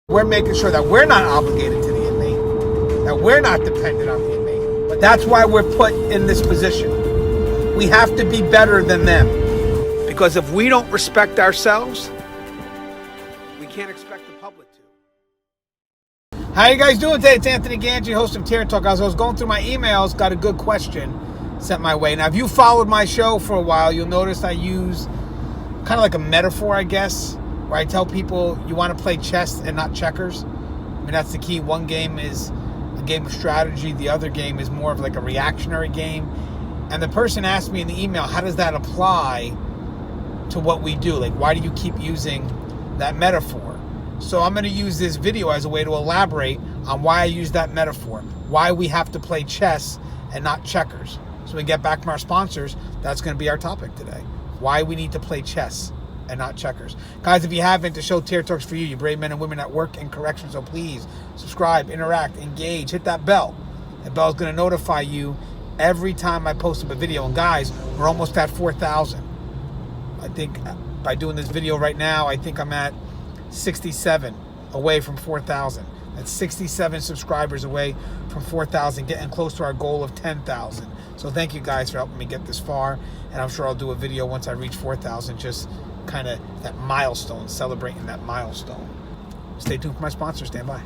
We're making sure that we're not obligated to the inmate, that we're not dependent on the inmate. But that's why we're put in this position. We have to be better than them. Because if we don't respect ourselves, we can't expect the public to. How you guys doing today? It's Anthony Gangi, host of Terror Talk. As I was going through my emails, got a good question sent my way. Now, if you followed my show for a while, you'll notice I use kind of like a metaphor, I guess, where I tell people you want to play chess and not checkers. I mean, that's the key. One game is a game of strategy. The other game is more of like a reactionary game. And the person asked me in the email, how does that apply to what we do? Like, why do you keep using that metaphor? So I'm going to use this video as a way to elaborate on why I use that metaphor, why we have to play chess and not checkers. So we get back from our sponsors, that's going to be our topic today. Why we need to play chess and not checkers. Guys, if you haven't, the show Terror Talks for you brave men and women at work and correction. So please subscribe, interact, engage, hit that bell. That bell is going to notify you every time I post up a video. And guys, we're almost at 4,000. I think by doing this video right now, I think I'm at 67 away from 4,000. That's 67 subscribers away from 4,000, getting close to our goal of 10,000. So thank you guys for helping me get this far. And I'm sure I'll do a video once I reach 4,000, just kind of that milestone, celebrating that milestone. Stay tuned for my sponsor. Stand by.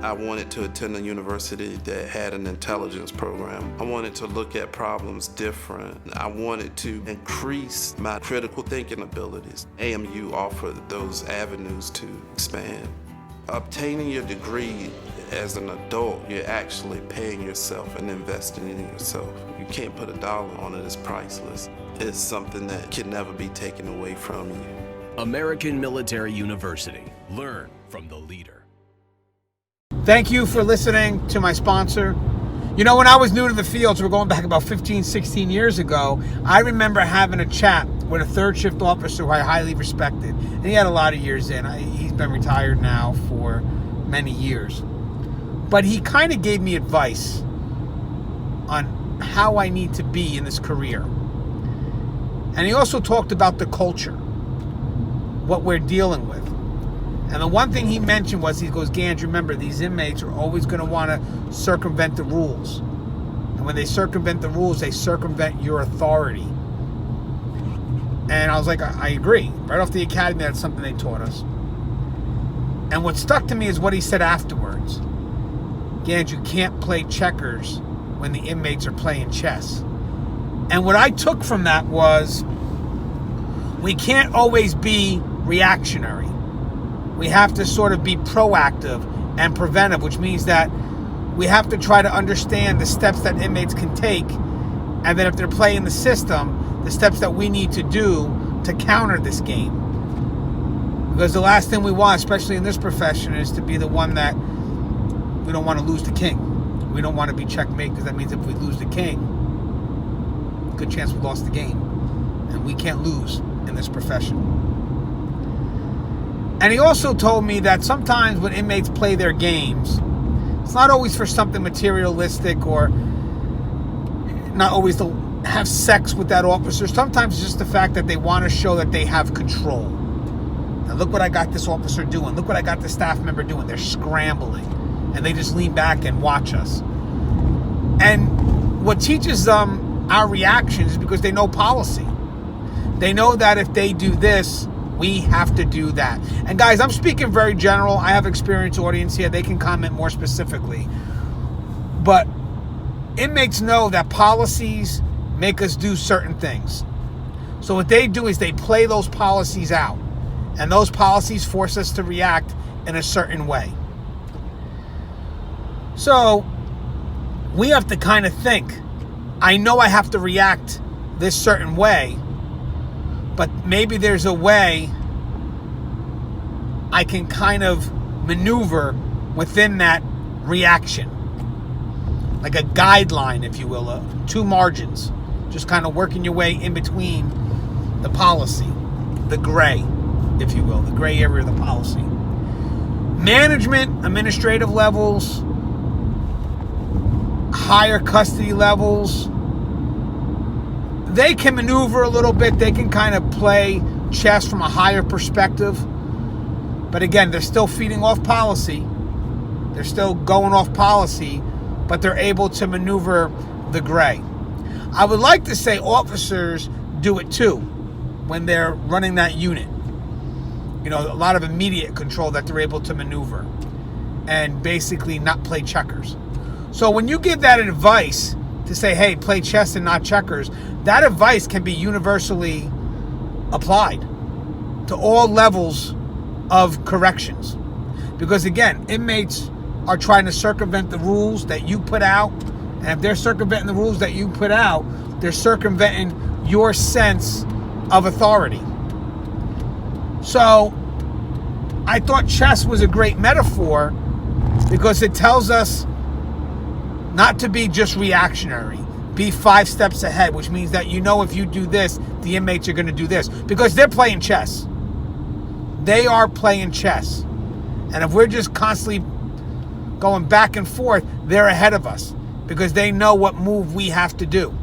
I wanted to attend a university that had an intelligence program. I wanted to look at problems different. I wanted to increase my critical thinking abilities. AMU offered those avenues to expand. Obtaining your degree as an adult, you're actually paying yourself and investing in yourself. You can't put a dollar on it, it's priceless. It's something that can never be taken away from you. American Military University. Learn from the leader. Thank you for listening to my sponsor. You know, when I was new to the field, so we're going back about 15, 16 years ago, I remember having a chat with a third shift officer who I highly respected. And he had a lot of years in. He's been retired now for many years. But he kind of gave me advice on how I need to be in this career. And he also talked about the culture, what we're dealing with. And the one thing he mentioned was, he goes, Gans, remember, these inmates are always going to want to circumvent the rules. And when they circumvent the rules, they circumvent your authority. And I was like, I agree. Right off the academy, that's something they taught us. And what stuck to me is what he said afterwards. Gans, you can't play checkers when the inmates are playing chess. And what I took from that was, we can't always be reactionary. We have to sort of be proactive and preventive, which means that we have to try to understand the steps that inmates can take, and then if they're playing the system, the steps that we need to do to counter this game. Because the last thing we want, especially in this profession, is to be the one that we don't want to lose the king. We don't want to be checkmate, because that means if we lose the king, good chance we lost the game. And we can't lose in this profession. And he also told me that sometimes when inmates play their games, it's not always for something materialistic or not always to have sex with that officer. Sometimes it's just the fact that they want to show that they have control. Now look what I got this officer doing. Look what I got this staff member doing. They're scrambling. And they just lean back and watch us. And what teaches them our reactions is because they know policy. They know that if they do this, we have to do that. And guys, I'm speaking very general. I have experienced audience here. They can comment more specifically. But inmates know that policies make us do certain things. So what they do is they play those policies out. And those policies force us to react in a certain way. So we have to kind of think, I know I have to react this certain way, but maybe there's a way I can kind of maneuver within that reaction. Like a guideline, if you will, two margins. Just kind of working your way in between the policy, the gray, if you will, the gray area of the policy. Management, administrative levels, higher custody levels, they can maneuver a little bit. They can kind of play chess from a higher perspective. But again, they're still feeding off policy. They're still going off policy, but they're able to maneuver the gray. I would like to say officers do it too when they're running that unit. You know, a lot of immediate control that they're able to maneuver and basically not play checkers. So when you give that advice to say, hey, play chess and not checkers, that advice can be universally applied to all levels of corrections. Because again, inmates are trying to circumvent the rules that you put out. And if they're circumventing the rules that you put out, they're circumventing your sense of authority. So I thought chess was a great metaphor because it tells us not to be just reactionary. Be 5 steps ahead, which means that you know if you do this, the inmates are going to do this. Because they're playing chess. They are playing chess. And if we're just constantly going back and forth, they're ahead of us. Because they know what move we have to do.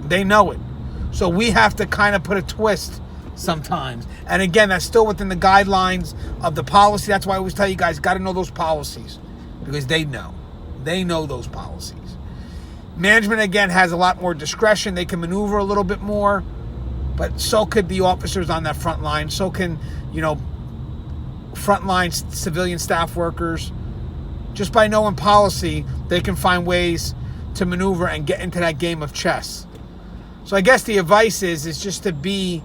They know it. So we have to kind of put a twist sometimes. And again, that's still within the guidelines of the policy. That's why I always tell you guys, got to know those policies. Because they know. They know those policies. Management, again, has a lot more discretion. They can maneuver a little bit more. But so could the officers on that front line. So can, you know, frontline civilian staff workers. Just by knowing policy, they can find ways to maneuver and get into that game of chess. So I guess the advice is just to be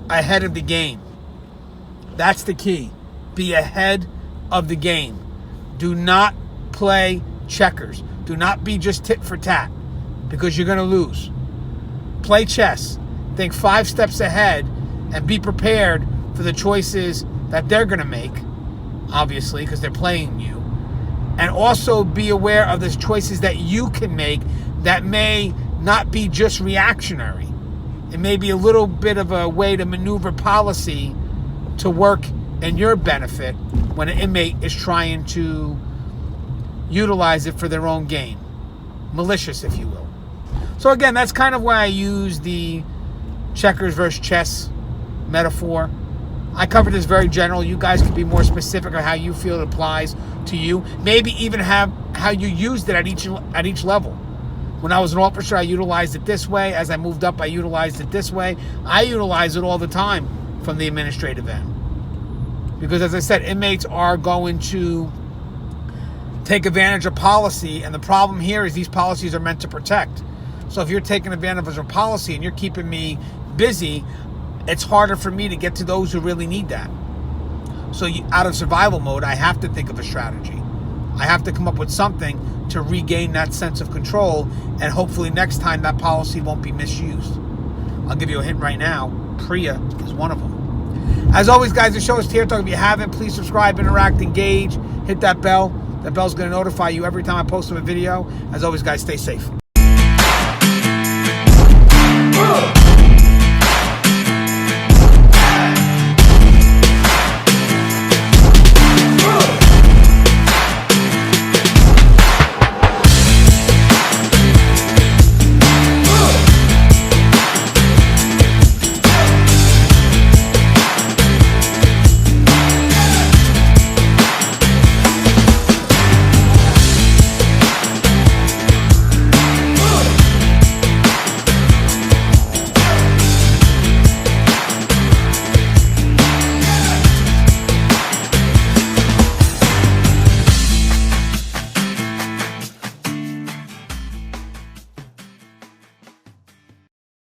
ahead of the game. That's the key. Be ahead of the game. Do not play checkers. Do not be just tit for tat because you're going to lose. Play chess. Think 5 steps ahead and be prepared for the choices that they're going to make, obviously, because they're playing you. And also be aware of the choices that you can make that may not be just reactionary. It may be a little bit of a way to maneuver policy to work in your benefit when an inmate is trying to utilize it for their own gain. Malicious, if you will. So again, that's kind of why I use the checkers versus chess metaphor. I covered this very general. You guys can be more specific on how you feel it applies to you. Maybe even have how you used it at each level. When I was an officer, I utilized it this way. As I moved up, I utilized it this way. I utilize it all the time from the administrative end. Because as I said, inmates are going to take advantage of policy. And the problem here is these policies are meant to protect. So if you're taking advantage of a policy and you're keeping me busy, it's harder for me to get to those who really need that. So out of survival mode, I have to think of a strategy. I have to come up with something to regain that sense of control, and hopefully next time that policy won't be misused. I'll give you a hint right now. PREA is one of them. As always, guys, the show is Tear Talk. If you haven't, please subscribe, interact, engage, hit that bell. That bell's going to notify you every time I post a video. As always, guys, stay safe.